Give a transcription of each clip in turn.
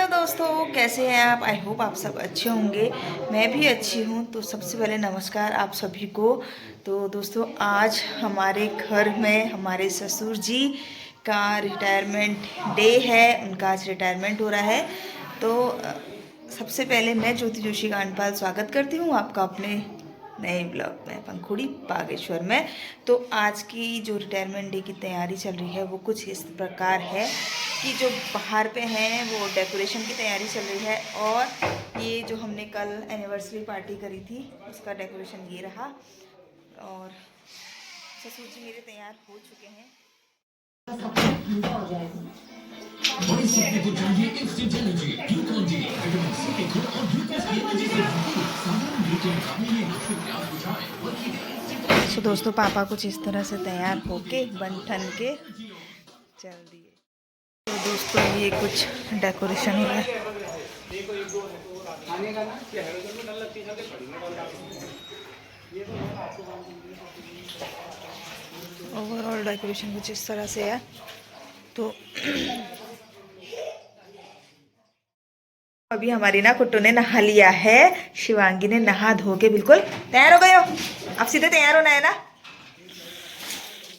दोस्तों, कैसे हैं आप। आई होप आप सब अच्छे होंगे। मैं भी अच्छी हूँ। तो सबसे पहले नमस्कार आप सभी को। तो दोस्तों, आज हमारे घर में हमारे ससुर जी का रिटायरमेंट डे है। उनका आज रिटायरमेंट हो रहा है। तो सबसे पहले मैं ज्योति जोशी कांडपाल स्वागत करती हूँ आपका अपने नए ब्लॉग में पंखुड़ी बागेश्वर में। तो आज की जो रिटायरमेंट डे की तैयारी चल रही है वो कुछ इस प्रकार है कि जो बाहर पे हैं वो डेकोरेशन की तैयारी चल रही है, और ये जो हमने कल एनिवर्सरी पार्टी करी थी उसका डेकोरेशन ये रहा। और ससुर जी मेरे तैयार हो चुके हैं। तो दोस्तों, पापा कुछ इस तरह से तैयार होके बन ठन के चल दिए। तो दोस्तों, ये कुछ डेकोरेशन हो रहा है। ओवरऑल डेकोरेशन कुछ इस तरह से है। तो अभी हमारी ना कुट्टू ने नहा लिया है। शिवांगी ने नहा धो के बिल्कुल तैयार हो गए हो। अब सीधे तैयार होना है ना।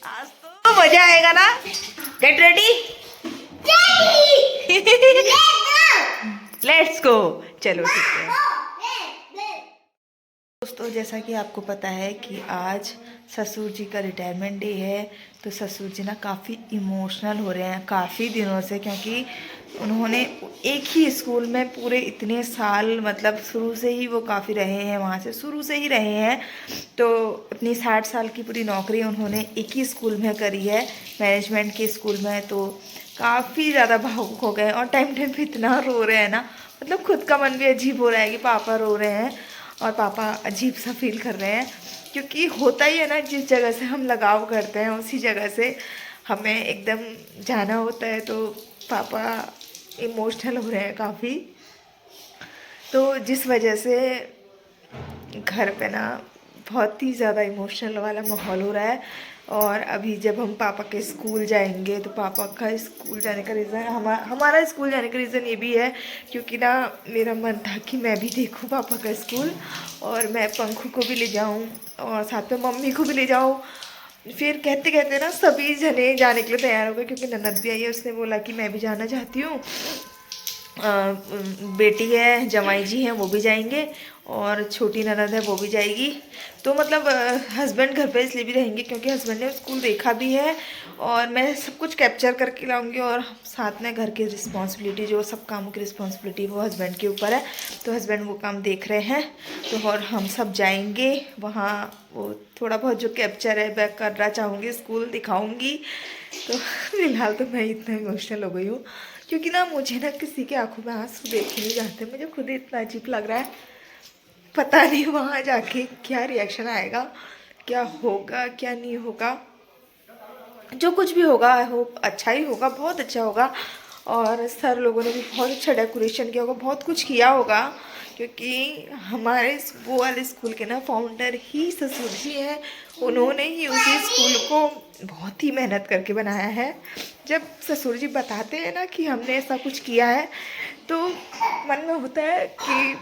आज तो मजा आएगा ना। Get ready. Let's go. चलो ठीक है दोस्तों, जैसा कि आपको पता है कि आज ससुर जी का रिटायरमेंट डे है। तो ससुर जी ना काफ़ी इमोशनल हो रहे हैं काफ़ी दिनों से, क्योंकि उन्होंने एक ही स्कूल में पूरे इतने साल, मतलब शुरू से ही वो काफ़ी रहे हैं, वहाँ से शुरू से ही रहे हैं। तो अपनी 60 साल की पूरी नौकरी उन्होंने एक ही स्कूल में करी है, मैनेजमेंट के स्कूल में। तो काफ़ी ज़्यादा भावुक हो गए और टाइम टाइम पे इतना रो रहे हैं ना, मतलब खुद का मन भी अजीब हो रहा है कि पापा रो रहे हैं और पापा अजीब सा फील कर रहे हैं। क्योंकि होता ही है ना, जिस जगह से हम लगाव करते हैं उसी जगह से हमें एकदम जाना होता है। तो पापा इमोशनल हो रहे हैं काफ़ी। तो जिस वजह से घर पे ना बहुत ही ज़्यादा इमोशनल वाला माहौल हो रहा है। और अभी जब हम पापा के स्कूल जाएंगे तो पापा का स्कूल जाने का रीज़न, हमारा स्कूल जाने का रीज़न ये भी है क्योंकि ना मेरा मन था कि मैं भी देखूं पापा का स्कूल, और मैं पंखू को भी ले जाऊं और साथ में मम्मी को भी ले जाऊं। फिर कहते कहते ना सभी जने जाने के लिए तैयार हो गए, क्योंकि ननद भी आई है, उसने बोला कि मैं भी जाना चाहती हूँ। बेटी है, जमाई जी हैं, वो भी जाएंगे, और छोटी ननद है वो भी जाएगी। तो मतलब हस्बैंड घर पे इसलिए भी रहेंगे क्योंकि हस्बैंड ने स्कूल देखा भी है, और मैं सब कुछ कैप्चर करके लाऊंगी। और साथ में घर की रिस्पॉन्सिबिलिटी, जो सब कामों की रिस्पॉन्सिबिलिटी वो हस्बैंड के ऊपर है। तो हस्बैंड वो काम देख रहे हैं। तो और हम सब जाएंगे वहाँ। वो थोड़ा बहुत जो कैप्चर है मैं करना चाहूँगी, स्कूल दिखाऊँगी। तो फिलहाल तो मैं इतना इमोशनल हो गई हूँ क्योंकि ना मुझे ना किसी की आंखों में आंसू देखे नहीं जाते। मुझे खुद ही इतना अजीब लग रहा है। पता नहीं वहाँ जाके क्या रिएक्शन आएगा, क्या होगा क्या नहीं होगा। जो कुछ भी होगा आई होप अच्छा ही होगा, बहुत अच्छा होगा। और सर लोगों ने भी बहुत अच्छा डेकोरेशन किया होगा, बहुत कुछ किया होगा, क्योंकि हमारे वो वाले स्कूल के ना फाउंडर ही ससुर जी हैं। उन्होंने ही उसी स्कूल को बहुत ही मेहनत करके बनाया है। जब ससुर जी बताते हैं ना कि हमने ऐसा कुछ किया है, तो मन में होता है कि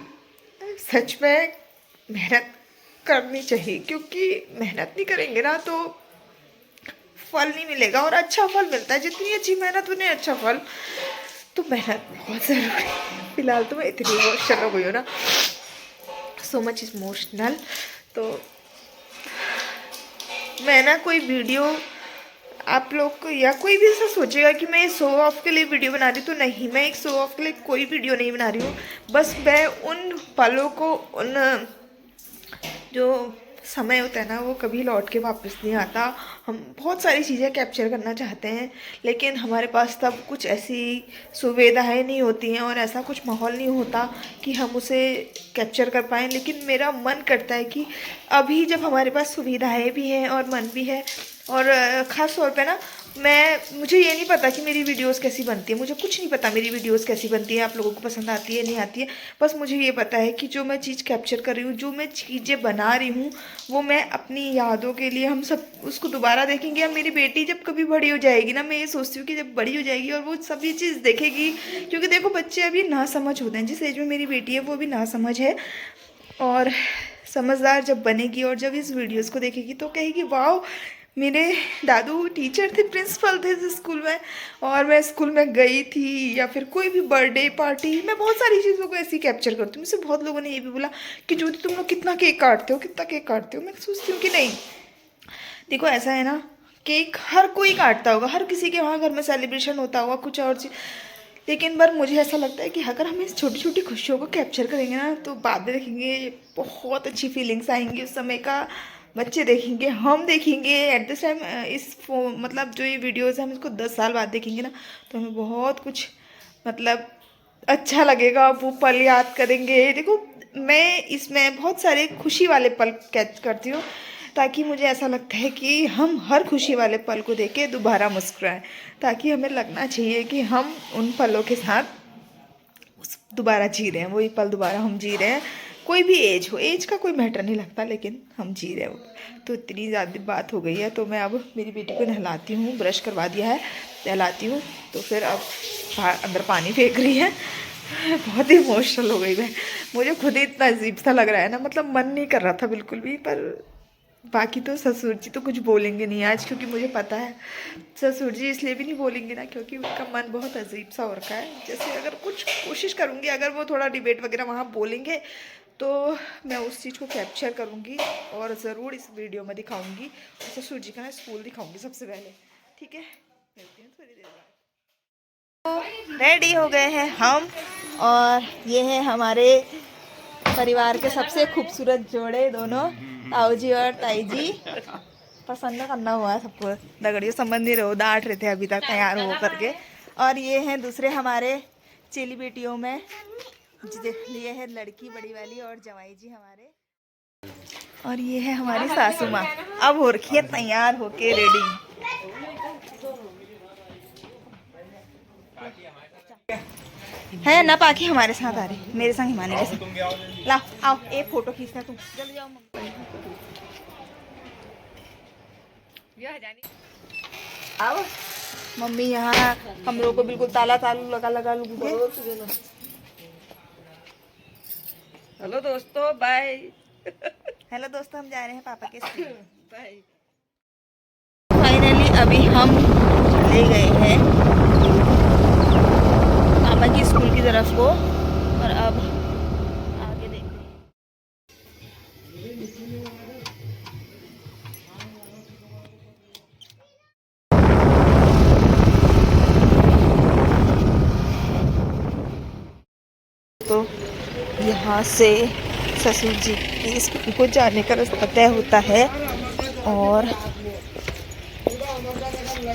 सच में मेहनत करनी चाहिए, क्योंकि मेहनत नहीं करेंगे ना तो फल नहीं मिलेगा, और अच्छा फल मिलता है। जितनी अच्छी मेहनत उतनी अच्छा फल। तो मेहनत बहुत ज़रूरी है। फिलहाल तो मैं इतनी इमोशनल हो गई हूँ ना, सो मच इमोशनल। तो मैं ना कोई वीडियो आप लोग को, या कोई भी ऐसा सोचेगा कि मैं शो ऑफ के लिए वीडियो बना रही, तो नहीं, मैं एक शो ऑफ के लिए कोई वीडियो नहीं बना रही हूँ। बस मैं उन पलों को, उन जो समय होता है ना वो कभी लौट के वापस नहीं आता। हम बहुत सारी चीज़ें कैप्चर करना चाहते हैं, लेकिन हमारे पास तब कुछ ऐसी सुविधाएं नहीं होती हैं और ऐसा कुछ माहौल नहीं होता कि हम उसे कैप्चर कर पाएँ। लेकिन मेरा मन करता है कि अभी जब हमारे पास सुविधाएं भी हैं और मन भी है, और ख़ास तौर पे ना मुझे ये नहीं पता कि मेरी वीडियोस कैसी बनती है, मुझे कुछ नहीं पता मेरी वीडियोस कैसी बनती है, आप लोगों को पसंद आती है नहीं आती है। बस मुझे ये पता है कि जो मैं चीज़ कैप्चर कर रही हूँ, जो मैं चीज़ें बना रही हूँ, वो मैं अपनी यादों के लिए, हम सब उसको दोबारा देखेंगे। अब मेरी बेटी जब कभी बड़ी हो जाएगी ना, मैं ये सोचती हूँ कि जब बड़ी हो जाएगी और वो सभी चीज़ देखेगी, क्योंकि देखो बच्चे अभी ना समझ होते हैं, जिस एज में मेरी बेटी है वो भी ना समझ है, और समझदार जब बनेगी और जब इस वीडियोस को देखेगी तो कहेगी वाह, मेरे दादू टीचर थे, प्रिंसिपल थे इस स्कूल में, और मैं स्कूल में गई थी, या फिर कोई भी बर्थडे पार्टी, मैं बहुत सारी चीज़ों को ऐसे ही कैप्चर करती हूँ। मुझसे बहुत लोगों ने ये भी बोला कि ज्योति तुम लोग कितना केक काटते हो, कितना केक काटते हो। मैं सोचती हूँ कि नहीं, देखो ऐसा है ना, केक हर कोई काटता होगा, हर किसी के वहाँ घर में सेलिब्रेशन होता होगा कुछ और चीज़, लेकिन पर मुझे ऐसा लगता है कि अगर हम इस छोटी छोटी खुशियों को कैप्चर करेंगे ना, तो बाद में देखेंगे बहुत अच्छी फीलिंग्स आएंगी उस समय का, बच्चे देखेंगे, हम देखेंगे एट दिस टाइम, मतलब जो ये वीडियोस है हम इसको 10 साल बाद देखेंगे ना, तो हमें बहुत कुछ मतलब अच्छा लगेगा, वो पल याद करेंगे। देखो मैं इसमें बहुत सारे खुशी वाले पल कैच करती हूँ, ताकि मुझे ऐसा लगता है कि हम हर खुशी वाले पल को देख के दोबारा मुस्कुराएं, ताकि हमें लगना चाहिए कि हम उन पलों के साथ दोबारा जी रहे हैं, वही पल दोबारा हम जी रहे हैं। कोई भी एज हो, एज का कोई मैटर नहीं लगता, लेकिन हम जी रहे हो। तो इतनी ज़्यादा बात हो गई है, तो मैं अब मेरी बेटी को नहलाती हूँ, ब्रश करवा दिया है, नहलाती हूँ, तो फिर अब अंदर पानी फेंक रही है। बहुत ही इमोशनल हो गई मैं, मुझे खुद ही इतना अजीब सा लग रहा है ना, मतलब मन नहीं कर रहा था बिल्कुल भी। पर बाकी तो ससुर जी तो कुछ बोलेंगे नहीं आज, क्योंकि मुझे पता है ससुर जी इसलिए भी नहीं बोलेंगे ना, क्योंकि उनका मन बहुत अजीब सा हो रखा है। जैसे अगर कुछ कोशिश करूँगी, अगर वो थोड़ा डिबेट वगैरह वहाँ बोलेंगे, तो मैं उस चीज़ को कैप्चर करूँगी और ज़रूर इस वीडियो में दिखाऊँगी, और ससुर जी का ना स्कूल दिखाऊँगी सबसे पहले। ठीक है, मिलती हूँ थोड़ी देर बाद। रेडी हो गए हैं हम, और ये है हमारे परिवार के सबसे खूबसूरत जोड़े, दोनों ताऊ जी और ताई जी। पसंद करना हुआ है सबको, दगड़ियों समझ नहीं रहो, डांट रहे थे अभी तक तैयार हो करके। और ये हैं दूसरे हमारे चेली बेटियों में, ये है लड़की बड़ी वाली और जवाई जी हमारे, और ये है हमारी सासू माँ, अब हो रखी है तैयार होके रेडी। है ना पाखी हमारे साथ आ रही, मेरे संग हिमानी के साथ। ला आओ, एक फोटो खींचना तुम, जल्दी जाओ। आओ मम्मी, यहाँ हम लोग को बिल्कुल ताला तालू लगा लगा लूंगे। हेलो दोस्तों, बाय। हेलो दोस्तों, हम जा रहे हैं पापा के स्कूल, बाय। फाइनली अभी हम चले गए हैं पापा की स्कूल की तरफ को, और अब आगे देखते हैं। तो यहाँ से ससुर जी की स्कूल को जाने का रास्ता तय होता है, और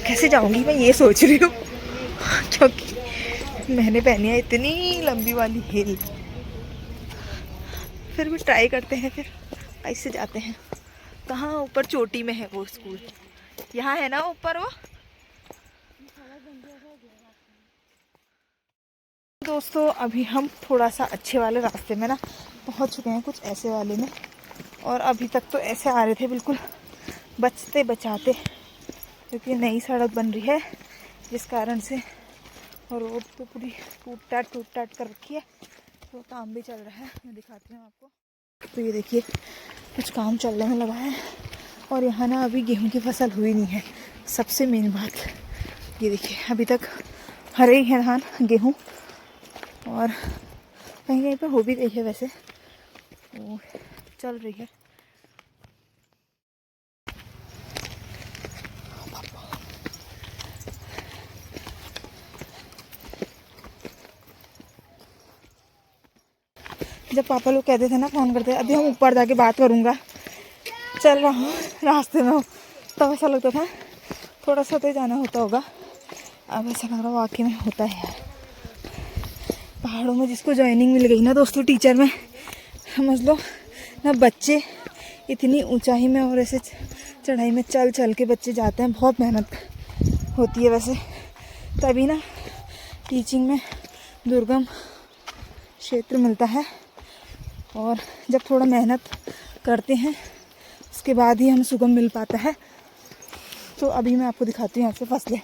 कैसे जाऊंगी मैं ये सोच रही हूँ, क्योंकि मैंने पहनी है इतनी लंबी वाली हील। फिर भी ट्राई करते हैं, फिर ऐसे जाते हैं। कहाँ ऊपर चोटी में है वो स्कूल, यहाँ है ना ऊपर वो। दोस्तों अभी हम थोड़ा सा अच्छे वाले रास्ते में ना पहुंच चुके हैं, कुछ ऐसे वाले में, और अभी तक तो ऐसे आ रहे थे बिल्कुल बचते बचाते, क्योंकि नई सड़क बन रही है जिस कारण से, और रोड तो पूरी टूट टाट कर रखी है, तो काम भी चल रहा है, मैं दिखाती हूँ आपको। तो ये देखिए कुछ काम चलने में लगा है, और यहाँ ना अभी गेहूं की फसल हुई नहीं है। सबसे मेन बात ये देखिए, अभी तक हरे ही है धान गेहूँ, और कहीं कहीं पे हो भी गई है, वैसे वो चल रही है। जब पापा लोग कहते थे ना फोन करते, अभी हम ऊपर जाके बात करूँगा, चल रहा हूँ रास्ते में हूँ, तब ऐसा लगता था थोड़ा सा तो जाना होता होगा, अब ऐसा लग रहा वाकई में होता है यार। पहाड़ों में जिसको ज्वाइनिंग मिल गई ना दोस्तों टीचर में, समझ लो ना, बच्चे इतनी ऊंचाई में और ऐसे चढ़ाई में चल चल के बच्चे जाते हैं, बहुत मेहनत होती है वैसे, तभी ना टीचिंग में दुर्गम क्षेत्र मिलता है। और जब थोड़ा मेहनत करते हैं उसके बाद ही हमें सुगम मिल पाता है। तो अभी मैं आपको दिखाती हूँ यहाँ से फसलें।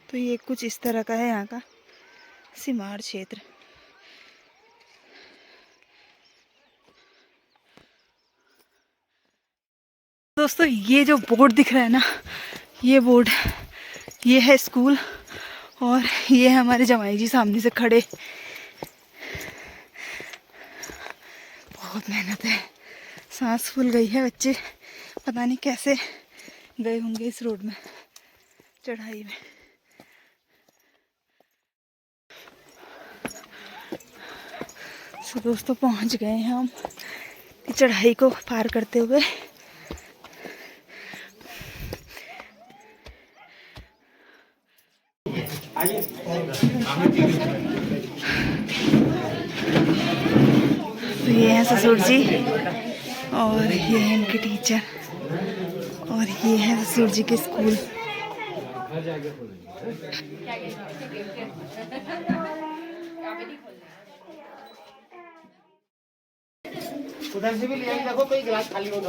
तो ये कुछ इस तरह का है यहाँ का सिमाड़ क्षेत्र। दोस्तों ये जो बोर्ड दिख रहा है ना, ये बोर्ड, ये है स्कूल और ये है हमारे जमाई जी सामने से खड़े। बहुत मेहनत है, सांस फूल गई है, बच्चे पता नहीं कैसे गए होंगे इस रोड में चढ़ाई में। तो दोस्तों पहुंच गए हैं हम चढ़ाई को पार करते हुए। तो ये है ससुर जी और ये है इनके टीचर और ये है ससुर जी के स्कूल। उधर से भी ले आई, देखो कोई गिलास खाली हो तो।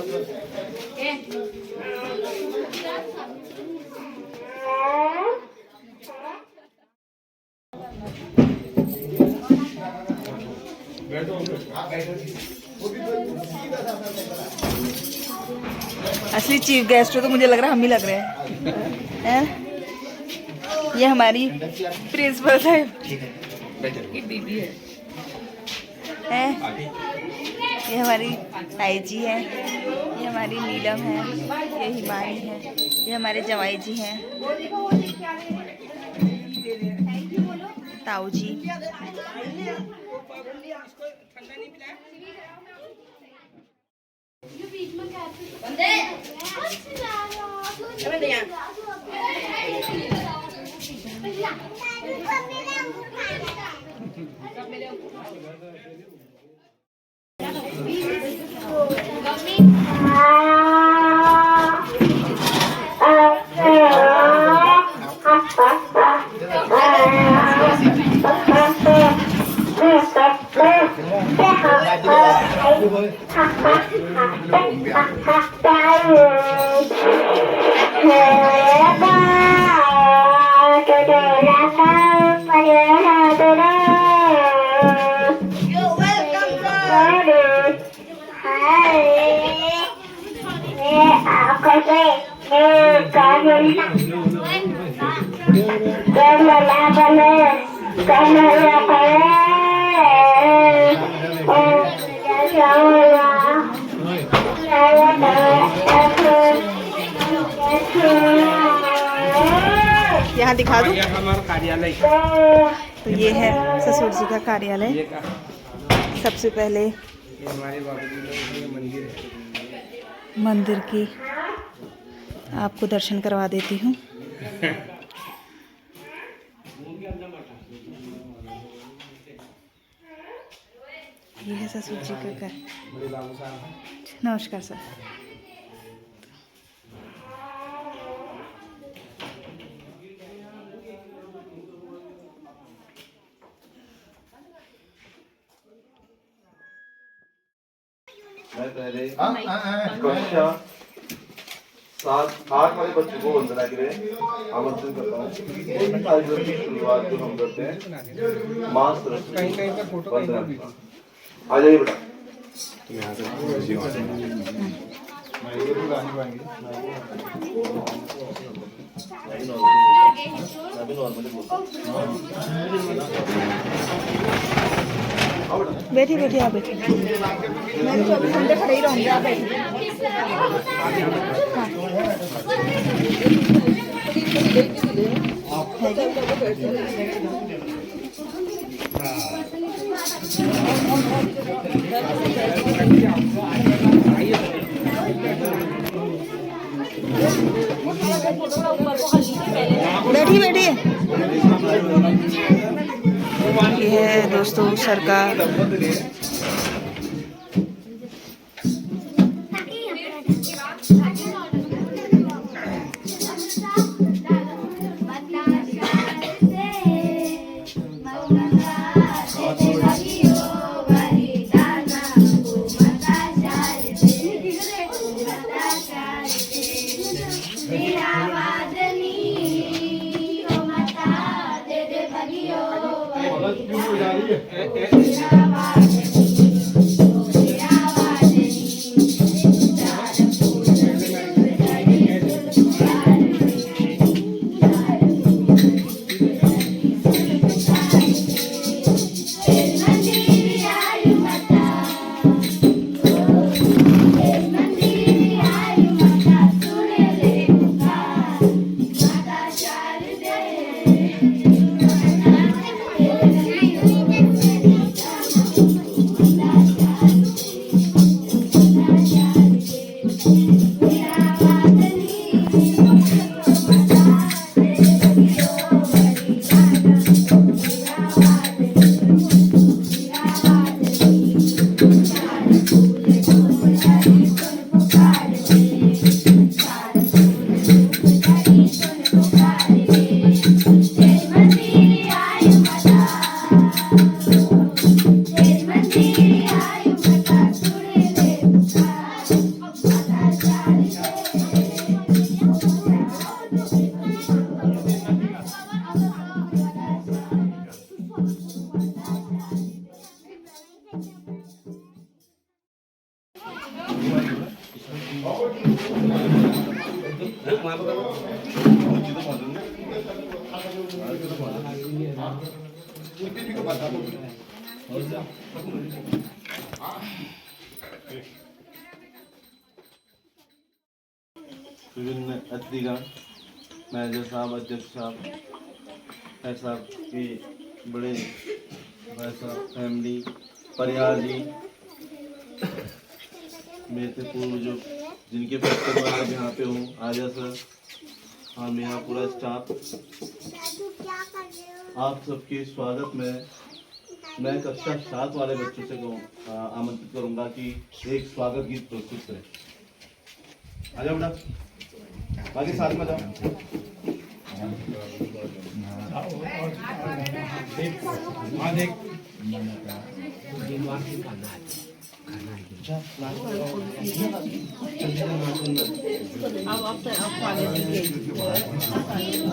असली चीफ गेस्ट हो तो मुझे लग रहा है हम ही लग रहे हैं। ये हमारी प्रिंसिपल साहब की दीदी है। ये हमारी ताई जी है, ये हमारी नीलम है, ये हिमानी है, ये हमारे जवाई जी हैं, ताऊ जी। यहाँ दिखा दूँ हमारा कार्यालय। तो ये है ससुर जी का कार्यालय। सबसे पहले हमारे बाबूजी का मंदिर है। मंदिर की आपको दर्शन करवा देती हूँ। ये है ससुर जी का घर। नमस्कार सर। मैं पहले कक्षा 7-8 वाले बच्चों को वंदना के लिए आमंत्रित करता हूँ। इस कार्यक्रम की शुरुआत जो हम करते हैं मां सरस्वती वंदना। आ जाइए बेटा। बैठिए बैठिए आप बैठिए। मैं 24 घंटे खड़े ही रहूँगी, आप बैठिए। बैठिए बैठिए। ये है दोस्तों सर का विभिन्न अतिथिगण, मैनेजर साहब, अध्यक्ष साहब, है साहब के बड़े भाई साहब, फैमिली, परिवार जी, मेरे से पूर्व जो जिनके बच्चे आज यहाँ पे हूँ, आजा सर, हम यहाँ पूरा स्टाफ, आप सबके स्वागत में मैं कक्षा 7 वाले बच्चों से आमंत्रित करूंगा कि एक स्वागत गीत प्रस्तुत करें। आ जाओ बेटा, बाकी साथ में जाओ।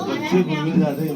बच्चे घूमने जाते हैं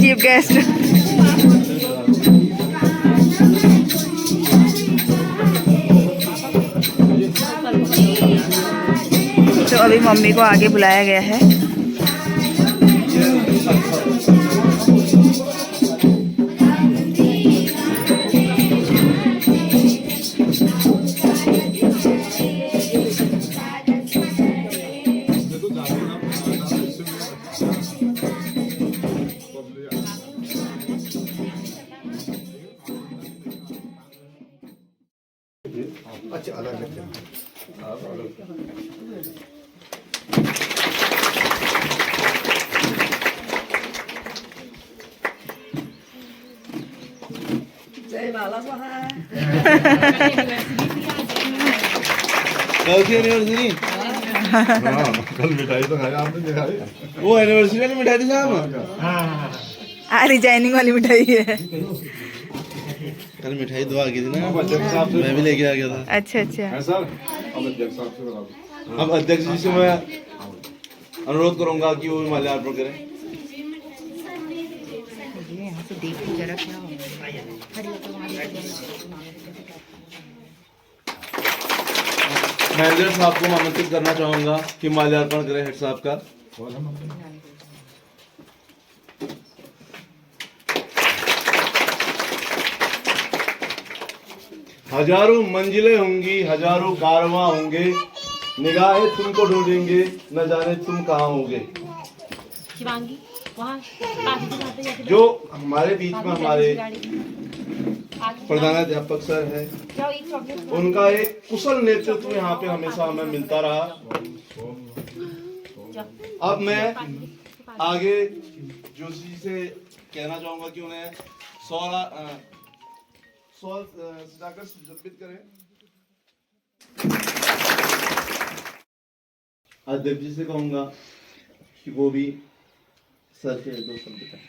चीफ गेस्ट। तो अभी मम्मी को आगे बुलाया गया है। अच्छा अलग लगते हैं। कल की एनिवर्सरी? कल मिठाई तो खाई आपने, दिखाई वो एनिवर्सरी वाली मिठाई थी साहब। रिजाइनिंग वाली मिठाई है। कल मिठाई दुआ की थी ना, मैं भी लेके आ गया था। अच्छा अच्छा। अब अध्यक्ष जी से मैं अनुरोध करूंगा कि वो माल्यार्पण करें। यहाँ से देखो जरा क्या हो मैनेजर साहब को मैं आमंत्रित करना चाहूंगा कि माल्यार्पण करें हेड साहब का। हजारों मंजिलें होंगी, हजारों कारवां होंगे, निगाहें तुमको ढूंढेंगे, न जाने तुम कहाँ होगे। शिवांगी वहाँ जो हमारे बीच में हमारे प्रधानाध्यापक सर है, उनका एक कुशल नेतृत्व यहाँ पे हमेशा हमें मिलता रहा। अब मैं आगे जोशी से कहना चाहूंगा कि उन्हें सजाकर सुशोभित करें। अध्यक्ष जी से कहूंगा कि वो भी सर के 2 शब्द कहें।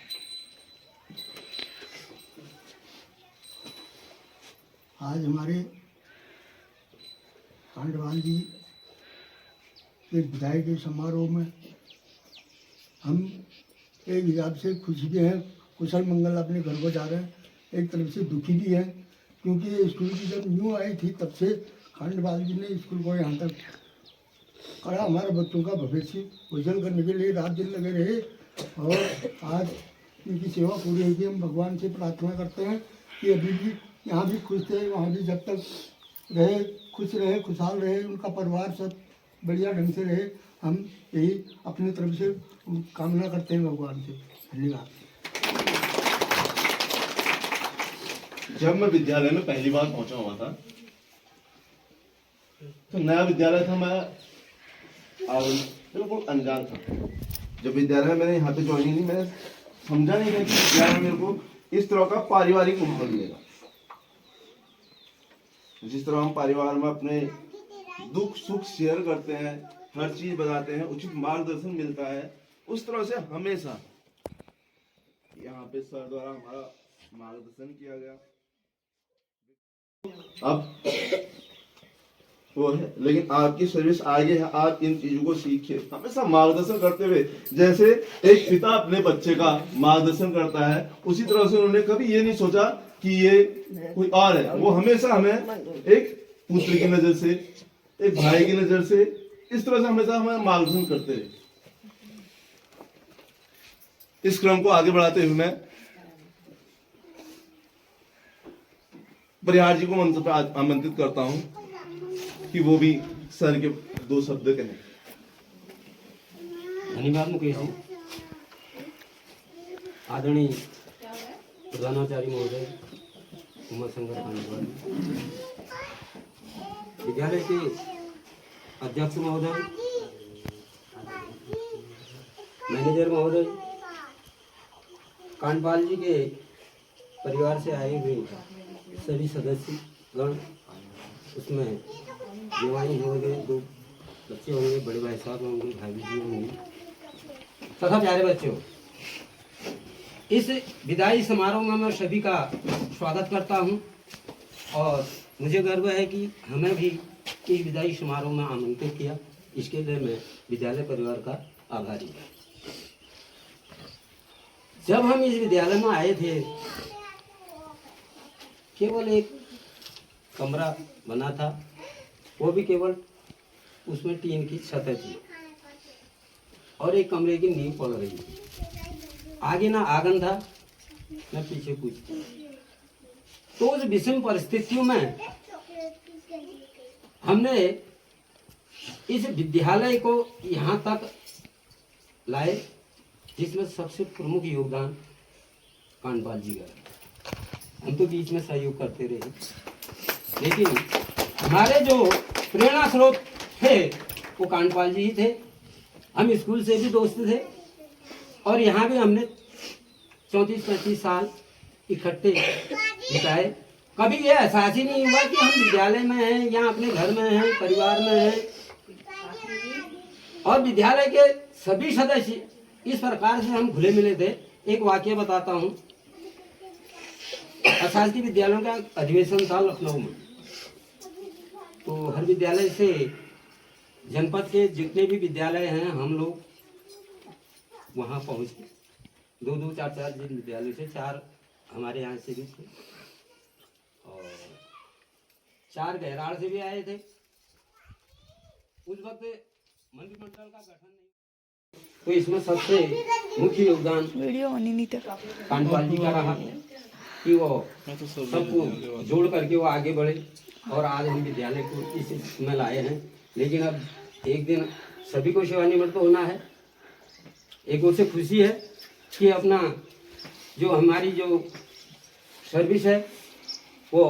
आज हमारे कांडवाल जी के विदाई के समारोह में हम एक हिसाब से खुश भी हैं, कुशल मंगल अपने घर को जा रहे हैं, एक तरफ से दुखी भी हैं, क्योंकि ये स्कूल की जब न्यू आई थी तब से कांडवाल जी ने स्कूल को यहाँ तक करा, हमारे बच्चों का भविष्य उज्जवल करने के लिए रात दिन लगे रहे, और आज इनकी सेवा पूरी होगी। हम भगवान से प्रार्थना करते हैं कि अभी भी यहाँ भी खुश थे, वहाँ भी जब तक रहे, खुश रहे, खुशहाल रहे, उनका परिवार सब बढ़िया ढंग से रहे। हम यही अपनी तरफ से कामना करते हैं भगवान से। धन्यवाद। जब मैं विद्यालय में पहली बार पहुंचा हुआ था, तो नया विद्यालय था, मैं बिल्कुल अनजान था। जब विद्यालय में मैंने यहाँ पे ज्वाइनिंग की, मैंने समझा नहीं था कि विद्यालय में मेरे को इस तरह का पारिवारिक माहौल मिलेगा। जिस तरह हम परिवार में अपने दुख सुख शेयर करते हैं, हर चीज बताते हैं, उचित मार्गदर्शन मिलता है, उस तरह से हमेशा यहाँ पे सर द्वारा हमारा मार्गदर्शन किया गया। अब वो है, लेकिन आपकी सर्विस आगे है, आप इन चीजों को सीखिए, हमेशा मार्गदर्शन करते हुए, जैसे एक पिता अपने बच्चे का मार्गदर्शन करता है, उसी तरह से उन्होंने कभी ये नहीं सोचा कि ये कोई और है। वो हमेशा हमें एक पुत्र की नजर से, एक भाई की नजर से, इस तरह से हमेशा हमें मार्गदर्शन करते रहे। इस क्रम को आगे बढ़ाते हुए मैं परिहार जी को मंच पर आमंत्रित करता हूं कि वो भी सर के 2 शब्द कहें। धन्यवाद मुकेश जी। आदरणीय प्रधानाचार्य महोदय, उमा शंकर कांडवाल, विद्यालय के अध्यक्ष महोदय, मैनेजर महोदय, कांडवाल जी के परिवार से आए हुए सभी सदस्य गण, उसमें जवानी होंगे, 2 बच्चे होंगे, बड़े भाई साहब होंगे, भाई जी होंगे, तथा प्यारे बच्चों, इस विदाई समारोह में मैं सभी का स्वागत करता हूं, और मुझे गर्व है कि हमें भी इस विदाई समारोह में आमंत्रित किया। इसके लिए मैं विद्यालय परिवार का आभारी हूँ। जब हम इस विद्यालय में आए थे, केवल एक कमरा बना था, वो भी केवल उसमें टीन की छत थी, और एक कमरे की नींव पड़ रही थी। आगे ना आंगन था, न पीछे कुछ। तो उस विषम परिस्थितियों में हमने इस विद्यालय को यहाँ तक लाए, जिसमें सबसे प्रमुख योगदान कांडवाल जी का। हम तो बीच में सहयोग करते रहे, लेकिन हमारे जो प्रेरणा स्रोत थे वो कांडवाल जी ही थे। हम स्कूल से भी दोस्त थे, और यहाँ भी हमने 34-35 साल इकट्ठे बिताए। कभी ये एहसास ही नहीं हुआ कि हम विद्यालय में हैं या अपने घर में हैं, परिवार में हैं। और विद्यालय के सभी सदस्य इस प्रकार से हम घुले मिले थे। एक वाक्य बताता हूँ। अशासकीय विद्यालयों का अधिवेशन था लखनऊ में। तो हर विद्यालय से जनपद के जितने भी विद्यालय हैं हम लोग वहाँ पहुँचे। 2-2, 4-4 जिन विद्यालय से 4 हमारे यहाँ से भी थे और 4 गहराड़ से भी आए थे। उस वक्त मंत्रिमंडल का गठन नहीं, तो इसमें सबसे मुख्य योगदान वीडियो ऑन ही नहीं था। कांडपाल जी का रहा कि वो सबको जोड़ करके वो आगे बढ़े और आज हम विद्यालय को इस स्थिति में लाए हैं। लेकिन अब एक दिन सभी को सेवानिवृत्त होना है। एक ओर से खुशी है कि अपना जो हमारी जो सर्विस है वो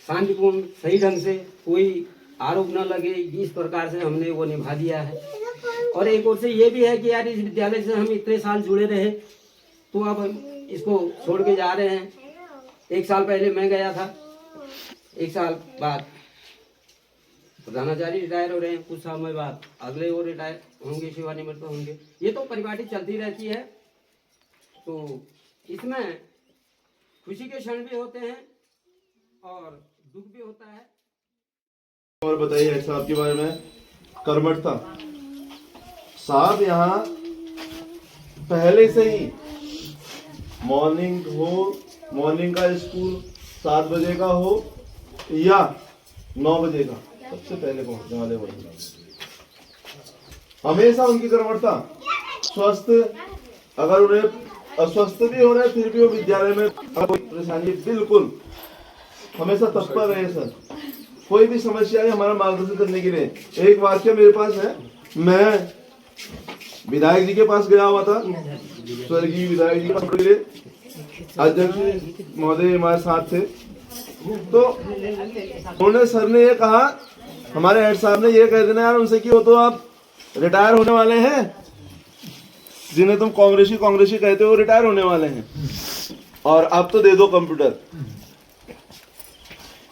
शांतिपूर्ण सही ढंग से कोई आरोप न लगे, इस प्रकार से हमने वो निभा दिया है। और एक ओर से ये भी है कि यार इस विद्यालय से हम इतने साल जुड़े रहे, तो अब हम इसको छोड़ के जा रहे हैं। 1 साल पहले मैं गया था, 1 साल बाद प्रधानाचार्य रिटायर हो रहे हैं, कुछ समय बाद अगले वो रिटायर होंगे, सेवानिवृत्त होंगे। ये तो परिपाटी चलती रहती है। तो इसमें खुशी के क्षण भी होते हैं और दुख भी होता है। और बताइए हेड साहब के बारे में। कर्मठता साहब यहाँ पहले से ही मॉर्निंग का स्कूल 7 बजे का हो या 9 बजे का, सबसे पहले पहुंचने वाले बच्चे। हमेशा उनकी कर्मठता, स्वस्थ, अगर उन्हें अस्वस्थ भी हो रहे फिर भी वो विद्यालय में कोई परेशानी बिल्कुल हमेशा तत्पर रहे सर। कोई भी समस्या है हमारा मार्गदर्शन करने के लिए। एक वाक्य मेरे पास है, मैं विधायक जी के पास गया हुआ था, स्वर्गीय विधायक जी के लिए, अध्यक्ष महोदय हमारे साथ थे। तो उन्होंने सर ने ये कहा, हमारे हेड साहब ने ये कह देना यार उनसे कि वो तो आप रिटायर होने वाले हैं, जिन्हें तुम कांग्रेसी कहते हो रिटायर होने वाले हैं, और अब तो दे दो कंप्यूटर।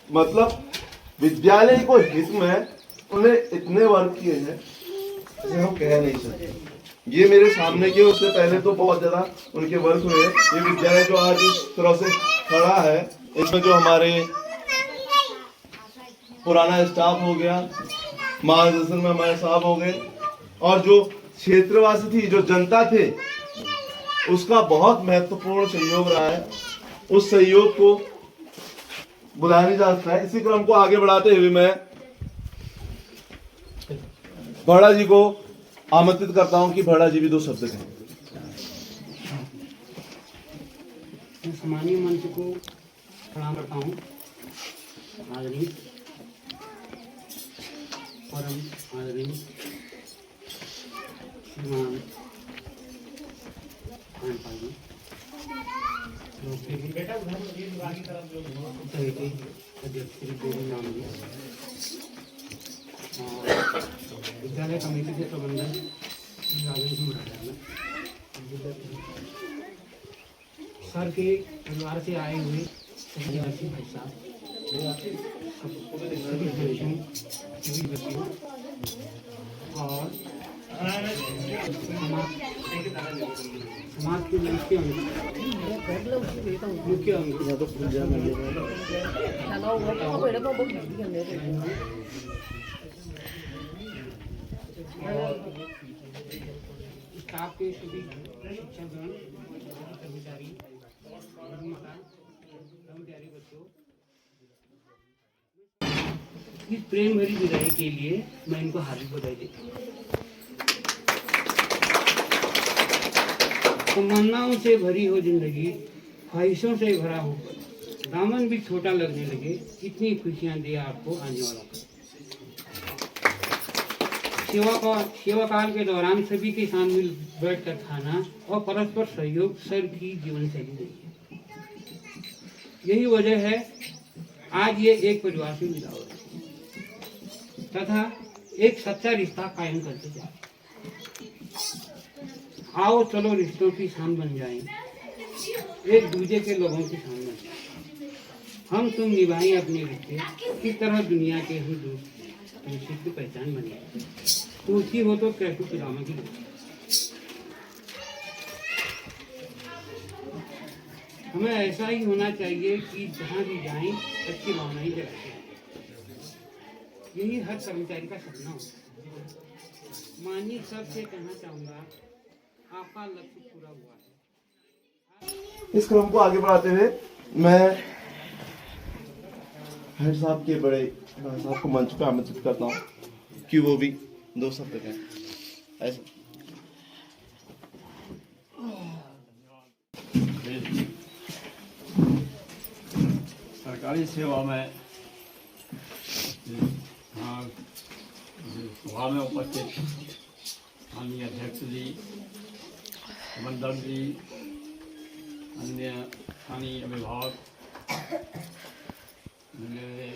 मतलब विद्यालय को हित में उन्हें इतने वर्क किए हैं जिसे हम कह नहीं सकते। ये मेरे सामने के, उससे पहले तो बहुत ज्यादा उनके वर्क हुए। ये विद्यालय जो आज इस तरह से खड़ा है, इसमें जो हमारे पुराना स्टाफ हो गया, मार्गदर्शन में हमारे साहब हो गए, और जो क्षेत्रवासी थी, जो जनता थे, उसका बहुत महत्वपूर्ण सहयोग रहा है। उस सहयोग को बुलाया नहीं जा सकता है। इसी क्रम को आगे बढ़ाते हुए मैं भड़ा जी को आमंत्रित करता हूं कि भड़ा जी भी 2 शब्द कहें। सम्मानीय मंच को प्रणाम करता हूँ। आदरणीय परम आदरणीय श्रीमान कांडपाल जी, अध्यक्ष श्री देवी नाम जी, और विद्यालय कमेटी के प्रबंधक श्री राजेंद्र सिंह भट्टाचार्य, सर के परिवार से आए हुए सभी भाई साहब, सभी बच्चों और समाज के मुख्य स्टाफ के सभी शिक्षकगण, कर्मचारी, कर्मचारी बच्चों, इस प्रेम भरी विदाई के लिए मैं इनको हार्दिक बधाई देता हूँ। तमन्नाओं से भरी हो जिंदगी, ख्वाहिशों से भरा हो, दामन भी छोटा लगने लगे, इतनी खुशियां दे आपको आने वाला। सेवा काल के दौरान सभी के साथ मिल बैठ कर खाना और परस्पर सहयोग सर की जीवन शैली रही है। यही वजह है आज ये एक परिवार से मिला हुआ है तथा एक सच्चा रिश्ता कायम करते जा रहे। आओ चलो रिश्तों की शान बन जाएं, एक दूसरे के लोगों की शान बन जाएं। हम तुम निभाएं अपने रिश्ते, किस तरह दुनिया के हम दोस्त की पहचान बने। तुलसी हो तो कैसे पिलामा की हमें ऐसा ही होना चाहिए कि जहाँ भी जाएं अच्छी भावना ही जगाते हैं। यही हर कर्मचारी का सपना होता है। माननीय सबसे कहना चाहूँगा, आपका लक्ष्य पूरा हुआ है। इस क्रम को आगे बढ़ाते हुए मैं हेड साहब के बड़े साहब को मंच पर आमंत्रित करता हूँ कि वो भी 2 शब्द कहें। ऐसा सरकारी सेवा में सभा में उपस्थित माननीय अध्यक्ष जी, मंडल जी, अन्य स्थानीय अभिभावक, मेरे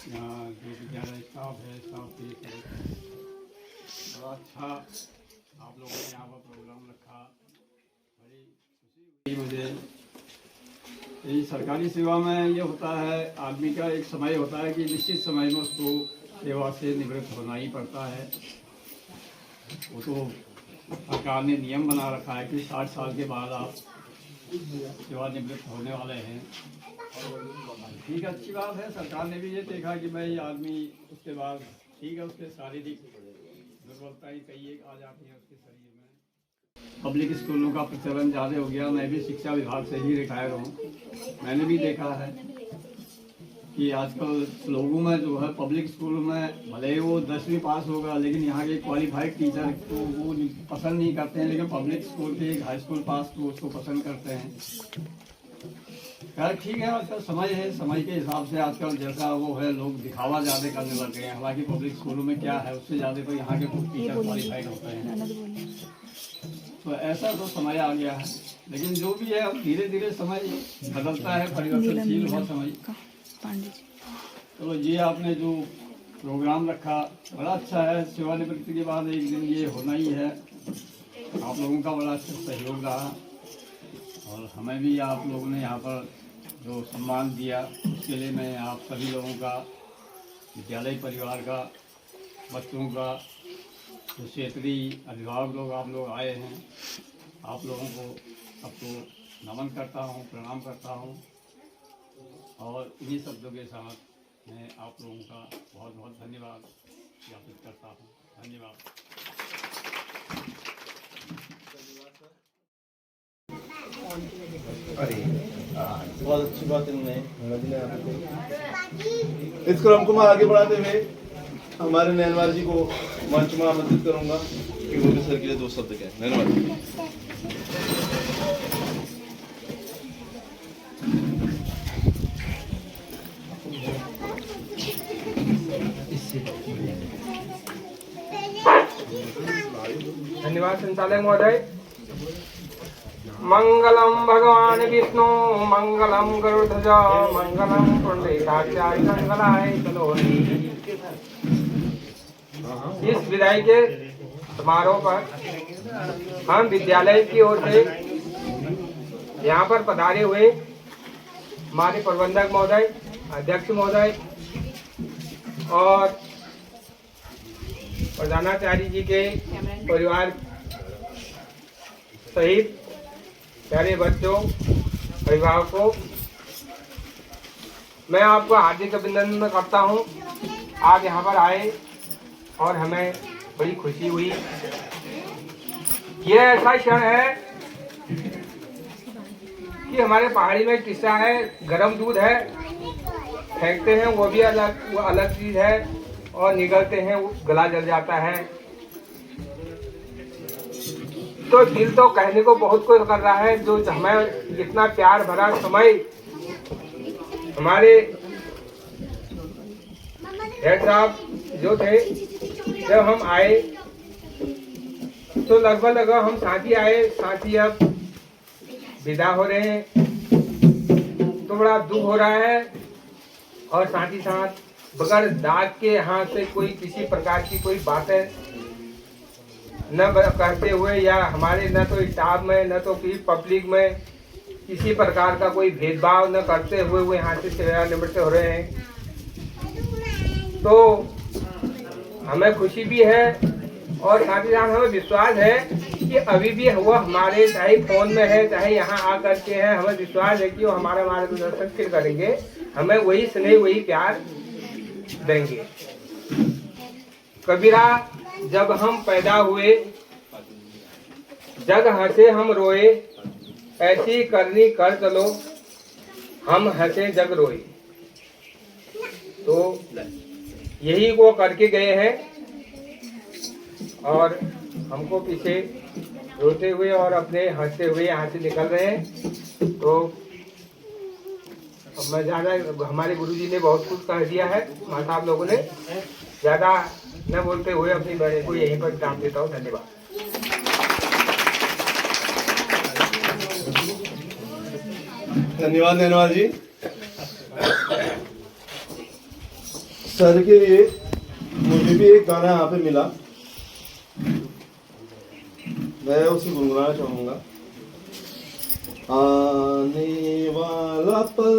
यहाँ जो विद्यालय स्टाफ है, स्टाफ के बड़ा अच्छा आप लोगों ने यहाँ पर प्रोग्राम रखा, बड़ी खुशी हुई मुझे। ये सरकारी सेवा में ये होता है, आदमी का एक समय होता है कि निश्चित समय में उसको सेवा से निवृत्त होना ही पड़ता है। वो तो सरकार ने नियम बना रखा है कि 60 साल के बाद आप सेवानिवृत्त होने वाले हैं। ठीक है, अच्छी बात है। सरकार ने भी ये देखा कि भाई आदमी उसके बाद ठीक है, उसके शारीरिक दुर्बलताएं कई एक आ जाती है उसके शरीर में। पब्लिक स्कूलों का प्रचलन ज़्यादा हो गया। मैं भी शिक्षा विभाग से ही रिटायर हूँ। मैंने भी देखा है कि आजकल लोगों में जो है पब्लिक स्कूल में भले ही वो 10वीं पास होगा, लेकिन यहाँ के क्वालिफाइड टीचर को वो पसंद नहीं करते हैं, लेकिन पब्लिक स्कूल के एक हाई स्कूल पास को उसको पसंद करते हैं। खैर ठीक है, आजकल समय है, समय के हिसाब से आजकल जैसा वो है लोग दिखावा ज़्यादा करने लग गए हैं। हालांकि पब्लिक स्कूलों में क्या है, उससे ज़्यादा तो यहाँ के टीचर क्वालिफाइड होते हैं। तो ऐसा तो समय आ गया है, लेकिन जो भी है अब धीरे धीरे समय बदलता है, परिवर्तनशील हुआ समय। चलो ये आपने जो प्रोग्राम रखा बड़ा अच्छा है। सेवानिवृत्ति के बाद एक दिन ये होना ही है। आप लोगों का बड़ा अच्छा सहयोग रहा और हमें भी आप लोगों ने यहाँ पर जो सम्मान दिया उसके लिए मैं आप सभी लोगों का, विद्यालय परिवार का, बच्चों का, जो क्षेत्रीय अभिभावक लोग आप लोग आए हैं, आप लोगों को सबको नमन करता हूँ, प्रणाम करता हूँ। और इन्हीं शब्दों के साथ मैं आप लोगों का बहुत बहुत धन्यवाद ज्ञापित करता हूँ। धन्यवाद। अरे बहुत अच्छी बात इन्होंने इस क्रम को मैं आगे बढ़ाते हुए हमारे नैनवार जी को मंच में आमंत्रित करूंगा कि वो भी सर के लिए 2 शब्द कहें। नैनवार जी। धन्यवाद संचालक महोदय। मंगलम भगवान विष्णु, मंगलम गरुड़ध्वज, मंगलम पुंडरीकाक्षाय मंगलाय तनोहरि। इस विदाई के समारोह पर हम विद्यालय की ओर से यहाँ पर पधारे हुए हमारे प्रबंधक महोदय, अध्यक्ष महोदय और प्रधानाचार्य जी के परिवार सहित प्यारे बच्चों, अभिभावकों, मैं आपको हार्दिक अभिनंदन करता हूं। आप यहाँ पर आए और हमें बड़ी खुशी हुई। यह ऐसा क्षण है कि हमारे पहाड़ी में किस्सा है, गरम दूध है, फेंकते हैं वो भी अलग चीज है, और निगलते हैं वो गला जल जाता है। तो दिल तो कहने को बहुत कुछ कर रहा है। जो हमें इतना प्यार भरा समय हमारे हेड साहब जो थे, जब हम आए तो लगभग हम साथी आए, साथी अब विदा हो रहे हैं, तो बड़ा दुख हो रहा है। और साथ ही साथ बगैर दाग के यहाँ से कोई किसी प्रकार की कोई बातें न करते हुए, या हमारे न तो स्टाफ में न तो किसी पब्लिक में किसी प्रकार का कोई भेदभाव न करते हुए वो यहाँ से सेवानिवृत्त हो रहे हैं, तो हमें खुशी भी है और साथ ही साथ हमें विश्वास है कि कि अभी भी वो हमारे चाहे फोन में है चाहे यहाँ आकर के है, हमें विश्वास है कि वो हमारा मार्गदर्शन फिर करेंगे, हमें वही स्नेह वही प्यार देंगे। कबीरा जब हम पैदा हुए जग हंसे हम रोए, ऐसी करनी कर चलो हम हंसे जग रोए। तो यही वो करके गए हैं और हमको पीछे रोते हुए और अपने हंसते हुए यहाँ से निकल रहे हैं। तो अब मैं ज़्यादा, हमारे गुरुजी ने बहुत कुछ कह दिया है, माँ साहब लोगों ने, ज़्यादा न बोलते हुए अपनी बड़े को यहीं पर विराम देता हूँ। धन्यवाद। धन्यवाद नैनवाल जी। सर के लिए मुझे भी एक गाना यहाँ पे मिला, मैं उसे गुनगुनाना चाहूंगा। आने वाला पल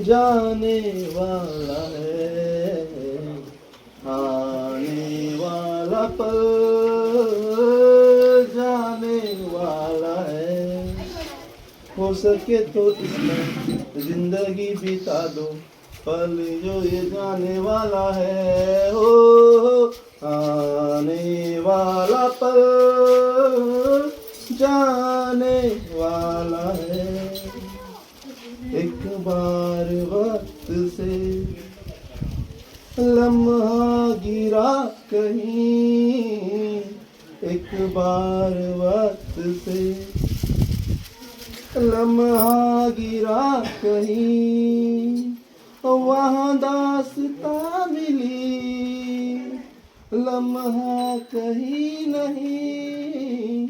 जाने वाला है, आने वाला पल जाने वाला है, हो सके तो इसमें जिंदगी बिता दो, पल जो ये जाने वाला है। हो आने वाला पल जाने वाला है, एक बार वक्त से लम्हा गिरा कहीं, एक बार वक्त से लम्हा गिरा कहीं, वहाँ दास्तां मिली, लम्हा कहीं नहीं,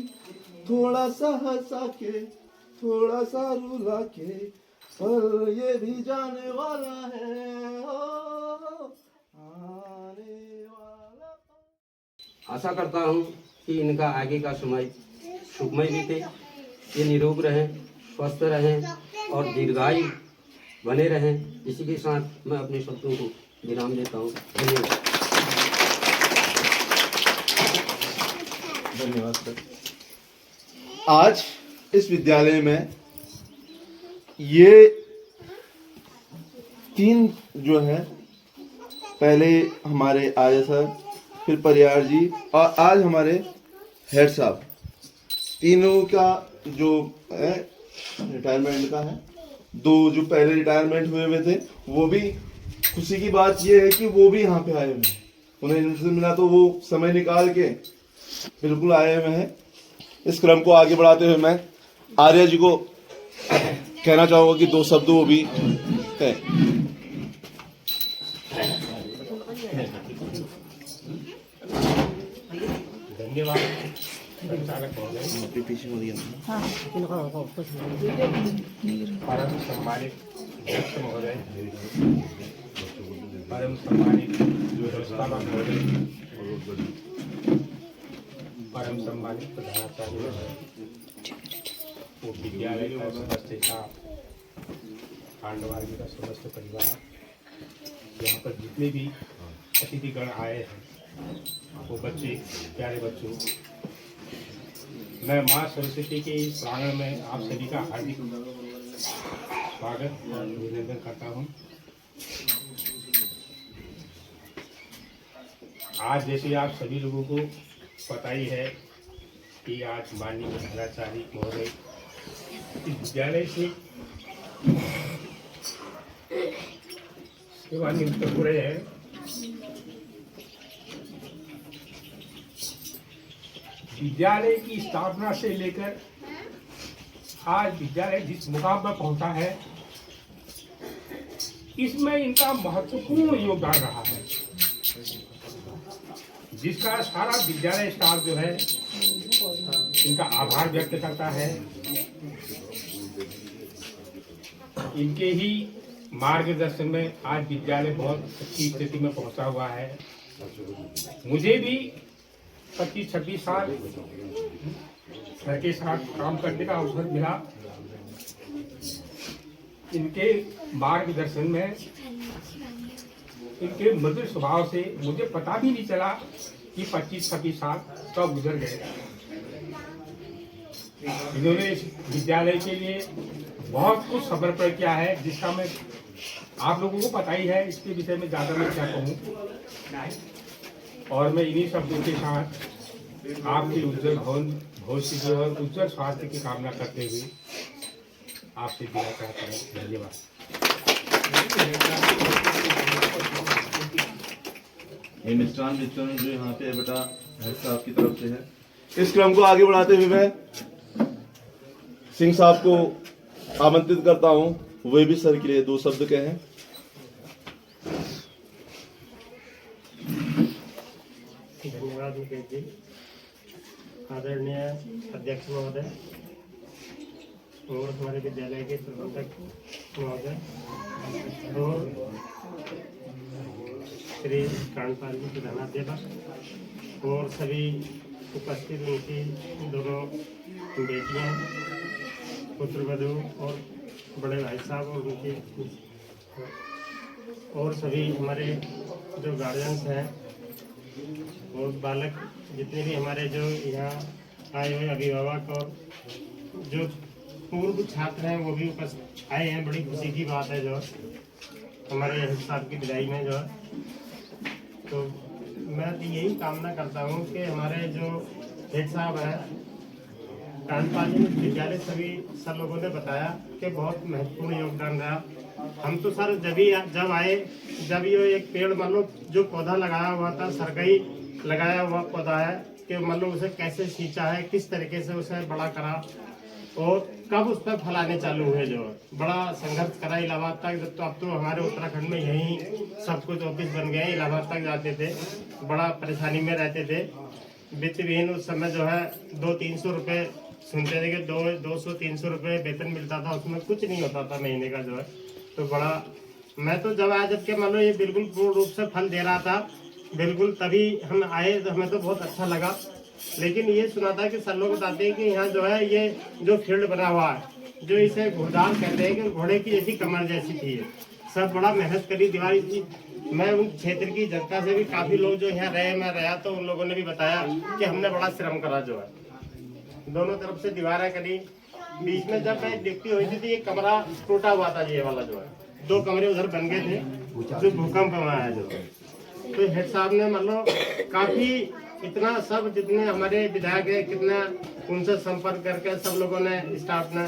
थोड़ा सा हंसा के थोड़ा सा रुला के, पर ये भी जाने वाला है, आने वाला। आशा करता हूँ कि इनका आगे का समय सुखमय बीते, ये निरोग रहें, स्वस्थ रहें और दीर्घायु बने रहें। इसी के साथ मैं अपने शब्दों को विराम देता हूँ। धन्यवाद। धन्यवाद सर। आज इस विद्यालय में ये तीन जो है, पहले हमारे आर्य सर, फिर परियार जी और आज हमारे हेड साहब, तीनों का जो है रिटायरमेंट का है। दो जो पहले रिटायरमेंट हुए थे, वो भी खुशी की बात ये है कि वो भी यहाँ पे आए हुए हैं। उन्हें इनसे मिला तो वो समय निकाल के बिल्कुल आए हुए हैं। इस क्रम को आगे बढ़ाते हुए मैं आर्य जी को कहना चाहूँगा कि दो शब्द वो भी है। धन्यवाद संचालक महोदय, परम सम्मानित अध्यक्ष महोदय, परम सम्मानित व्यवस्थापक महोदय, परम सम्मानित प्रधानाचार्य, विद्यालय का समस्त स्टाफ, पांडवार्गी का समस्त परिवार, यहाँ पर जितने भी अतिथिगण आए हैं, वो बच्चे, प्यारे बच्चों, मैं माँ सरस्वती के इस प्रांगण में आप सभी का हार्दिक स्वागत और अभिनंदन करता हूँ। आज जैसे आप सभी लोगों को पता ही है कि आज माननीय प्रधानाचार्य महोदय इस विद्यालय से सेवानिवृत्त हो रहे हैं। विद्यालय की स्थापना से लेकर आज विद्यालय जिस मुकाम पर पहुंचा है, इसमें इनका महत्वपूर्ण योगदान रहा है, जिसका सारा विद्यालय स्टाफ जो है इनका आभार व्यक्त करता है। इनके ही मार्गदर्शन में आज विद्यालय बहुत अच्छी स्थिति में पहुंचा हुआ है। मुझे भी 25-26 साल सर के साथ काम करने का अवसर मिला। इनके मार्गदर्शन में, इनके मधुर स्वभाव से मुझे पता भी नहीं चला कि 25-26 साल कब गुजर गए। इन्होंने इस विद्यालय के लिए बहुत कुछ समर्पण किया है, जिसका मैं आप लोगों को पता ही है, इसके विषय में ज़्यादा मैं क्या कहूँ। और मैं इन्हीं शब्दों के साथ आपके उज्जवल भविष्य और उज्जवल स्वास्थ्य की कामना करते हुए आपसे विदा चाहता हूँ। धन्यवाद। ये मिष्ठान वितरण जो यहाँ पे बेटा हेड साहब की तरफ से है। इस क्रम को आगे बढ़ाते हुए मैं सिंह साहब को आमंत्रित करता हूँ, वे भी सर के लिए 2 शब्द कहें। धन्यवाद मुकेश जी। आदरणीय अध्यक्ष महोदय और हमारे विद्यालय के प्रबंधक महोदय और श्री कांडपाल जी प्रधानाध्यापक और सभी उपस्थित उनकी दोनों बेटियां, पुत्रवधू और बड़े भाई साहब और उनके और सभी हमारे जो गार्जियंस हैं और बालक जितने भी हमारे जो यहाँ आए हुए अभिभावक और जो पूर्व छात्र हैं वो भी उपस्थित आए हैं। बड़ी खुशी की बात है जो हमारे हेड साहब की विदाई में जो है। तो मैं तो यही कामना करता हूँ कि हमारे जो हेड साहब हैं कांडपाल जी विद्यालय सभी सर लोगों ने बताया कि बहुत महत्वपूर्ण योगदान रहा। हम तो सर जब आए जब ये एक पेड़ मान लो जो पौधा लगाया हुआ था, सरगई लगाया हुआ पौधा है कि मान लो उसे कैसे सींचा है, किस तरीके से उसे बड़ा करा और कब उस पर फलाने चालू हुए। जो बड़ा संघर्ष करा इलाहाबाद तक। तो अब तो हमारे उत्तराखंड में यही सब कुछ ऑफिस बन गए, इलाहाबाद तक जाते थे, बड़ा परेशानी में रहते थे। वित्त विहीन उस समय जो है 200-300 रुपये सुनते थे कि 200-300 रुपये वेतन मिलता था, उसमें कुछ नहीं होता था महीने का जो है। तो बड़ा मैं तो जब आया जबकि मान लो ये बिल्कुल पूर्ण रूप से फल दे रहा था बिल्कुल, तभी हम आए तो हमें तो बहुत अच्छा लगा। लेकिन ये सुना था कि सर लोग बताते हैं कि यहाँ जो है ये जो फील्ड बना हुआ है, जो इसे घोड़दार कहते हैं कि घोड़े की जैसी कमर जैसी थी, सब बड़ा मेहनत करी दीवार थी। मैं उन क्षेत्र की जनता से भी काफ़ी लोग जो यहाँ रहे, मैं रहा तो उन लोगों ने भी बताया कि हमने बड़ा श्रम करा जो है। दोनों तरफ से दीवारें करी, बीच में जब मैं ड्यूटी हुई थी ये कमरा टूटा हुआ था, ये वाला जो है 2 कमरे उधर बन गए थे जो भूकंप में आया जो। तो हेड साहब ने मतलब काफ़ी इतना सब जितने हमारे विधायक है कितना उनसे संपर्क करके सब लोगों ने स्टाफ ने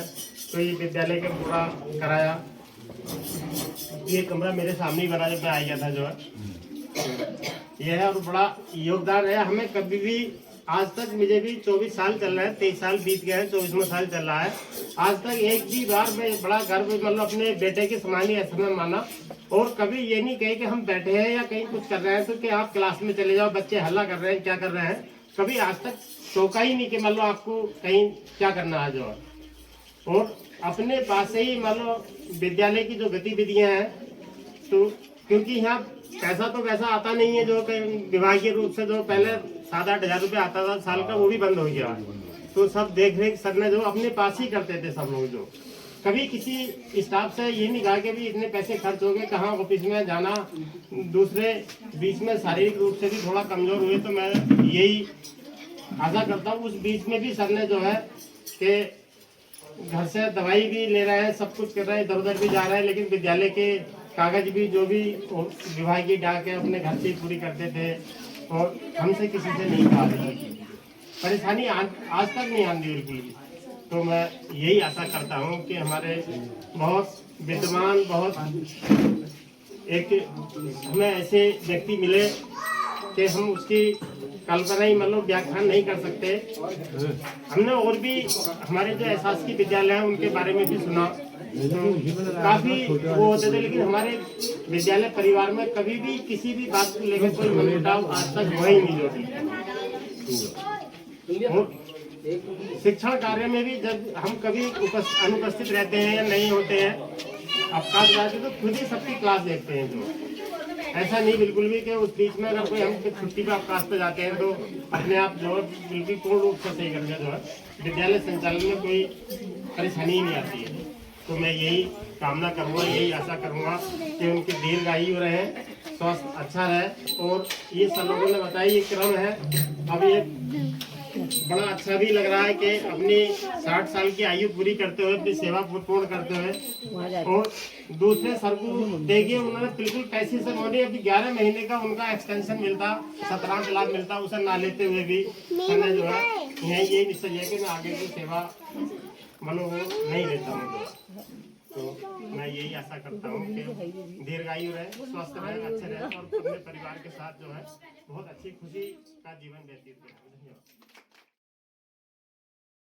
तो ये विद्यालय का पूरा कराया। ये कमरा मेरे सामने ही बना जब मैं आ गया था जो है यह है और बड़ा योगदान है हमें। कभी भी आज तक मुझे भी 24 साल चल रहा है, 23 साल बीत गए हैं, 24वां साल चल रहा है। आज तक एक भी बार मैं बड़ा गर्व मतलब अपने बेटे के समान ही ऐसा में माना और कभी ये नहीं कहे कि हम बैठे हैं या कहीं कुछ कर रहे हैं तो कि आप क्लास में चले जाओ, बच्चे हल्ला कर रहे हैं क्या कर रहे हैं, कभी आज तक टोका ही नहीं कि मान लो आपको कहीं क्या करना है जो है। और अपने पास से ही मान लो विद्यालय की जो गतिविधियाँ हैं तो क्योंकि यहाँ पैसा तो वैसा आता नहीं है जो विभागीय रूप से जो पहले 7-8 हज़ार रुपये आता था साल का, वो भी बंद हो गया। तो सब देख रेख सर ने जो अपने पास ही करते थे सब लोग, जो कभी किसी स्टाफ से ये नहीं कहा कि भी इतने पैसे खर्च हो गए कहाँ ऑफिस में जाना। दूसरे बीच में शारीरिक रूप से भी थोड़ा कमजोर हुए तो मैं यही आशा करता हूँ उस बीच में भी सर ने जो है कि घर से दवाई भी ले रहे हैं, सब कुछ कर रहे हैं, इधर उधर भी जा रहे हैं, लेकिन विद्यालय के कागज भी जो भी विभागीय डाक है अपने घर से ही पूरी करते थे और हमसे किसी से नहीं कहा परेशानी आज तक नहीं आती बिल्कुल। तो मैं यही आशा करता हूँ कि हमारे बहुत विद्वान बहुत एक हमें ऐसे व्यक्ति मिले कि हम उसकी कल्पना ही मतलब व्याख्यान नहीं कर सकते। हमने और भी हमारे जो शासकीय विद्यालय हैं उनके बारे में भी सुना, काफी वो होते थे, लेकिन हमारे विद्यालय परिवार में कभी भी किसी भी बात को लेकर कोई मनमुटाव आज तक हुआ ही नहीं होती। शिक्षण कार्य में भी जब हम कभी अनुपस्थित रहते हैं या नहीं होते हैं अवकाश जाते तो खुद ही सबकी क्लास देखते हैं। जो ऐसा नहीं बिल्कुल भी कि उस बीच में अगर कोई हम छुट्टी पे अवकाश पे जाते हैं तो अपने आप जो है बिल्कुल पूर्ण रूप से सही करके जो है विद्यालय संचालन में कोई परेशानी ही नहीं आती है। तो मैं यही कामना करूँगा, यही आशा करूँगा कि उनकी दीर्घायु रहे स्वास्थ्य अच्छा रहे। और ये सब लोगों ने बताया ये क्रम है। अब ये बड़ा अच्छा भी लग रहा है कि अपनी 60 साल की आयु पूरी करते हुए अपनी सेवा पूर्ण करते हुए और दूसरे सर को देखिए उन्होंने बिल्कुल कैसी सेरेमनी अभी 11 महीने का उनका एक्सटेंशन मिलता, 17 लाख मिलता, उसे ना लेते हुए भी मैंने जो है यही निश्चय है कि मैं आगे की सेवा मनो नहीं लेता हूँ। तो मैं यही आशा करता हूँ कि दीर्घायु रहे, स्वस्थ रहे, अच्छे रहे और अपने परिवार के साथ जो है बहुत अच्छी खुशी का जीवन व्यतीत करें। धन्यवाद।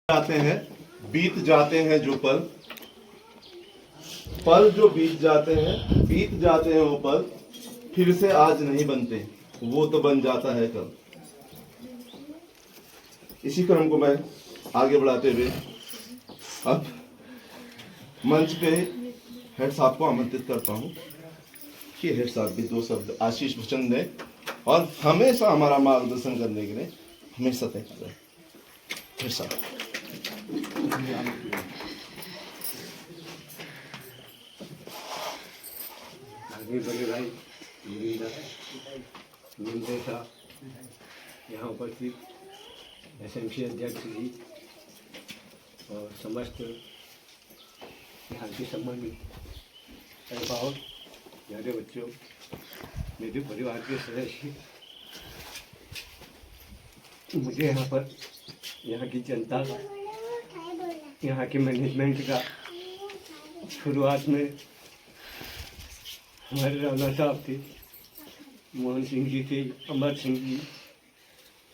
जाते हैं, बीत जाते हैं जो पल, पल जो बीत जाते हैं वो पल, फिर से आज नहीं बनते, वो तो बन जाता है कल। इसी क्रम को मैं आगे बढ़ाते हुए अब मंच पे हेड साहब को आमंत्रित करता हूं कि हेड साहब भी 2 शब्द आशीष वचन दें और हमेशा हमारा मार्गदर्शन करने के लिए हमेशा तैयार रहे। हेड साहब। आगे बड़े भाई गुरुदेव साहब, यहाँ उपस्थित एसएमसी अध्यक्ष जी और समस्त यहाँ के सम्मानित अभिभावक, प्यारे बच्चों, मेरे परिवार के सदस्य, मुझे यहाँ पर यहाँ की जनता, यहाँ के मैनेजमेंट का शुरुआत में हमारे राणा साहब थे, मोहन सिंह जी थे, अमर सिंह जी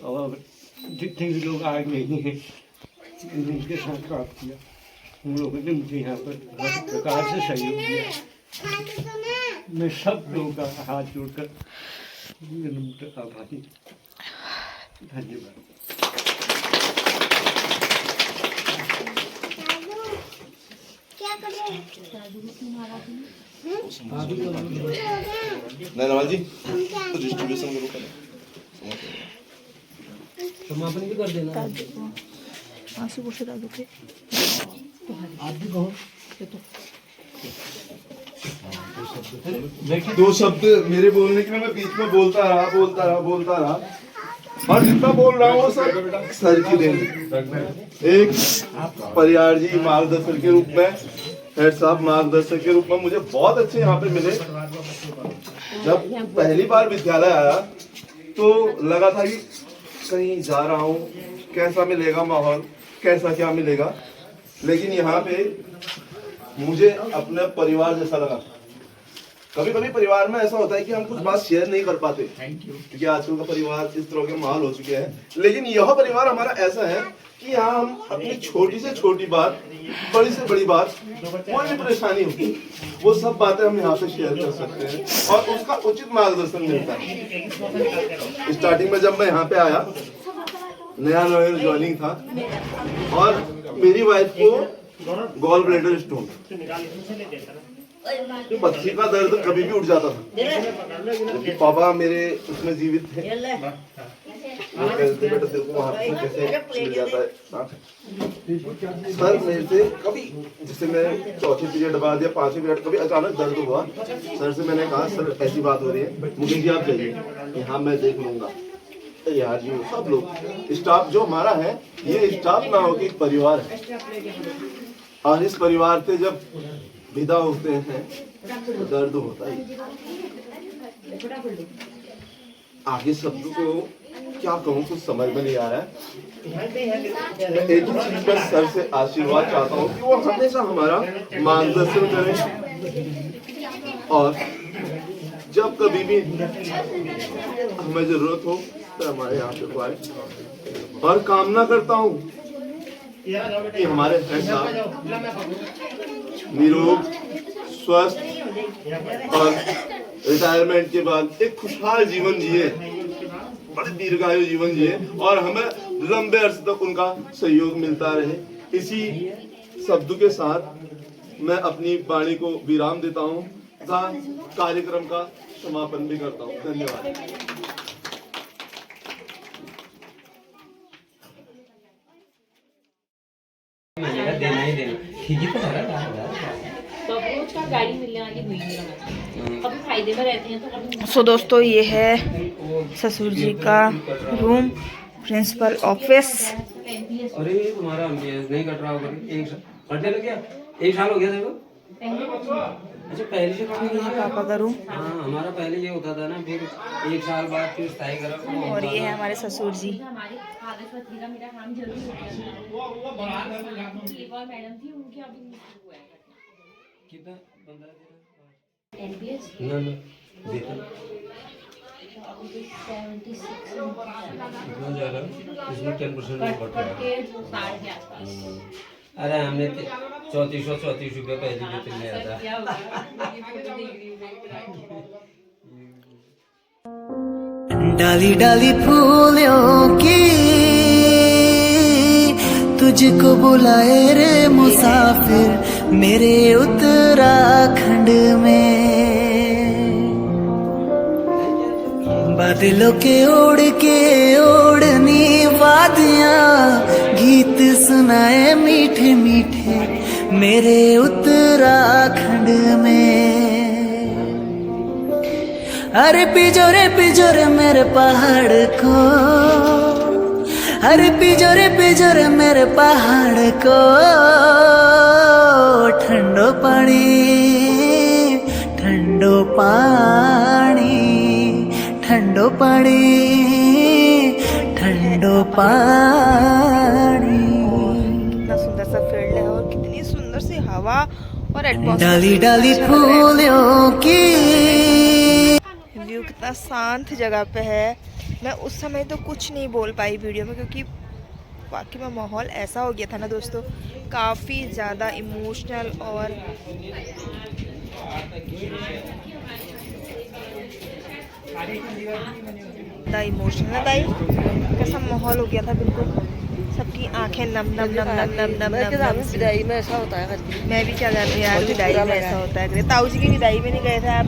और जितने भी लोग आए नहीं हैं जिनके साथ काम किया, उन लोगों ने मुझे यहाँ पर हर प्रकार से सहयोग दिया। मैं सब लोगों का हाथ जोड़कर विनम्र आभारी। धन्यवाद। नैनवाल जी तो डिस्ट्रीब्यूशन करो पहले, समापन भी कर देना। आंसू पोछे दादू के आप भी कहो। 2 शब्द मेरे बोलने के लिए मैं बीच में बोलता रहा और जितना बोल रहा हूँ वो सर की देंगे। एक परियार जी मार्गदर्शक के रूप में, हेड साहब मार्गदर्शक के रूप में मुझे बहुत अच्छे यहाँ पे मिले। जब पहली बार विद्यालय आया तो लगा था कि कहीं जा रहा हूँ, कैसा मिलेगा माहौल, कैसा क्या मिलेगा, लेकिन यहाँ पे मुझे अपने परिवार जैसा लगा। कभी कभी परिवार में ऐसा होता है कि हम कुछ बात शेयर नहीं कर पाते क्योंकि आजकल का परिवार इस तरह के माहौल हो चुके हैं, लेकिन यह परिवार हमारा ऐसा है कि यहाँ हम अपनी छोटी से छोटी बात, बड़ी से बड़ी बात, कोई भी परेशानी होगी वो सब बातें हम यहाँ पे शेयर कर सकते हैं और उसका उचित मार्गदर्शन मिलता है। स्टार्टिंग में जब मैं यहाँ पे आया, नया ज्वाइनिंग था और मेरी वाइफ को गॉल ब्लैडर स्टोन, तो बच्ची का दर्द कभी भी उठ जाता था क्योंकि पापा मेरे उसमें जीवित थे। वो कहते बेटा देखो वहाँ पे कैसे मिल जाता है। सर मेरे से कभी, जैसे मैं चौथे पीरियड बाद या 5वें पीरियड कभी अचानक दर्द हुआ, सर से मैंने कहा सर ऐसी बात हो रही है, मुझे जी आप जाइए, हाँ मैं देख लूंगा। यार जी सब लोग स्टाफ जो हमारा है, ये स्टाफ ना होकर एक परिवार है और इस परिवार से जब विदा होते हैं तो दर्द होता है। आगे शब्द को क्या कहूँ कुछ समझ में नहीं आ रहा है। एक ही चीज बस सर से आशीर्वाद चाहता हूँ कि वो हमेशा हमारा मार्गदर्शन करें और जब कभी भी हमें जरूरत हो तो हमारे यहाँ पे आए। और कामना करता हूँ कि हमारे फ्रेंड साहब निरोग, स्वस्थ और रिटायरमेंट के बाद एक खुशहाल जीवन जिए, बड़े दीर्घायु जीवन जिए और हमें लंबे अर्से तक उनका सहयोग मिलता रहे। इसी शब्द के साथ मैं अपनी वाणी को विराम देता हूँ तथा कार्यक्रम का समापन भी करता हूँ। धन्यवाद। देना ही देना, ठीक ही तो है। तो रोज का गाड़ी मिलने वाली हुई मेरा मतलब कभी फायदे में रहते हैं तो कभी। सो दोस्तों ये है ससुर जी का रूम, प्रिंसिपल ऑफिस। अरे तुम्हारा नहीं कट रहा होगा, कटने लग गया, 1 साल हो गया देखो। अच्छा पहले से कट ये पापा का रूम हाँ हमारा पहले ये होता था ना, फिर 1 साल बाद फिर स्थायी करा। और ये है हमारे ससुर जी। हमारे फादर पत्नी मेरा काम जरूर मैडम थी उनके अभी हुआ है कितना 15 दिन एनपीएस ना वेतन इतना ज़्यादा, इसमें 10% कट रहा है। 60 के आसपास। अरे हमने 3434 रुपये पहले वेतन लिया था। डाली डाली फूलों की तुझको बुलाए रे मुसाफिर मेरे उत्तराखंड में। बादलों के ओढ़नी वादियाँ गीत सुनाए मीठे मीठे मेरे उत्तराखंड में। अरे पिजोरे मेरे पहाड़ को, अरे पिजोरे मेरे पहाड़ को ठंडो पानी ठंडो पानी ठंडो पानी ठंडो पानी। कितना सुंदर सा फील्ड है और कितनी सुंदर सी हवा और एटमॉस्फेयर। डाली डाली फूलों की व्यू कितना शांत जगह पे है। मैं उस समय तो कुछ नहीं बोल पाई वीडियो में क्योंकि वाकई में माहौल ऐसा हो गया था ना दोस्तों, काफ़ी ज़्यादा इमोशनल और इमोशनल दाई कैसा माहौल हो गया था, बिल्कुल सबकी आंखें नम नम नम नम नम नम नम। विदाई में ऐसा होता है। मैं भी क्या जानती हूँ यार, विदाई में ऐसा होता है। ताऊ जी की विदाई में नहीं गए थे आप?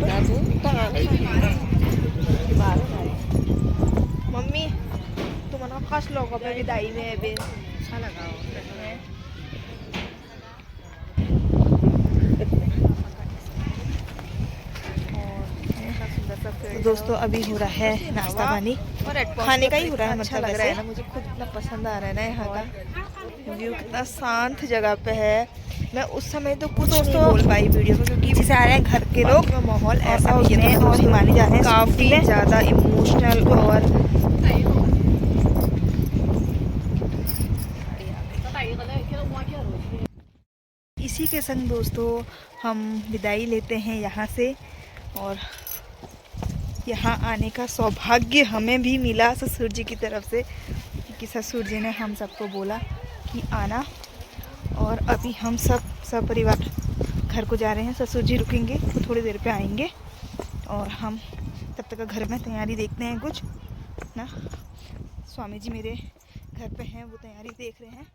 मम्मी तुम ना खास लोगों पे विदाई में अच्छा लगा दोस्तों। अभी हो रहा है नाश्ता पानी और खाने का ही हो रहा है, अच्छा लग रहा है ना, मुझे खुद इतना पसंद आ रहा है ना यहाँ का व्यू। कितना शांत जगह पे है। मैं उस समय तो कुछ नहीं बोल पाई वीडियो में क्योंकि जैसे आ रहे हैं घर के लोग, माहौल ऐसा हो गया है और हिमानी जा रहे हैं काफ़ी ज़्यादा इमोशनल। और इसी के संग दोस्तों हम विदाई लेते हैं यहाँ से। और यहाँ आने का सौभाग्य हमें भी मिला ससुर जी की तरफ से, कि ससुर जी ने हम सबको बोला कि आना। और अभी हम सब परिवार घर को जा रहे हैं। ससुर जी रुकेंगे तो थोड़ी देर पे आएंगे और हम तब तक घर में तैयारी देखते हैं कुछ ना। स्वामी जी मेरे घर पे हैं, वो तैयारी देख रहे हैं।